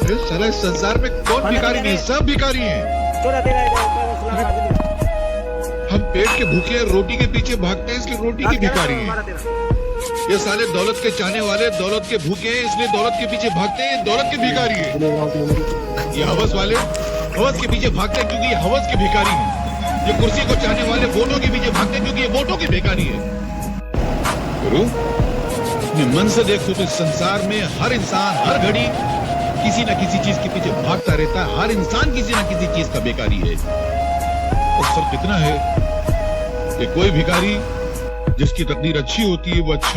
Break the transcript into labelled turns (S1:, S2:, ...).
S1: अरे साला इस संसार में कौन भिखारी नहीं, सब भिखारी हैं। हम पेट के भूखे हैं, रोटी के पीछे भागते हैं, इसलिए रोटी के भिखारी हैं। ये साले दौलत के चाहने वाले दौलत के भूखे हैं, इसलिए दौलत के पीछे भागते हैं, दौलत के भिखारी हैं। ये हवस वाले हवस के पीछे भागते हैं क्योंकि ये हवस के भिखारी हैं। ये कुर्सी को चाहने वाले वोटों के पीछे भागते हैं क्योंकि ये वोटों के भिखारी है। गुरु, अपने मन से देखो तो इस संसार में हर इंसान हर घड़ी किसी न किसी चीज के पीछे भागता रहता है। हर इंसान किसी न किसी चीज का भिखारी है। और फर्क कितना है कि कोई भिखारी जिसकी तकदीर अच्छी होती है वो अच्छा